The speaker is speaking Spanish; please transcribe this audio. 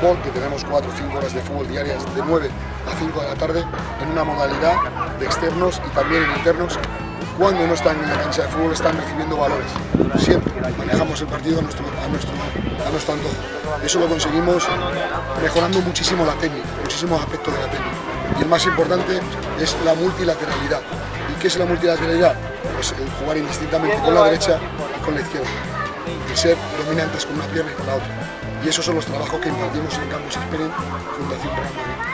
fútbol, que tenemos 4 o 5 horas de fútbol diarias de 9 a 5 de la tarde, en una modalidad de externos y también en internos. Cuando no están en la cancha de fútbol están recibiendo valores. Siempre manejamos el partido a nuestro antojo. Eso lo conseguimos mejorando muchísimo la técnica, muchísimos aspectos de la técnica. Y el más importante es la multilateralidad. ¿Y qué es la multilateralidad? Pues el jugar indistintamente con la derecha y con la izquierda. El ser dominantes con una pierna y con la otra. Y esos son los trabajos que impartimos en Campus Experience Fundación Real Madrid.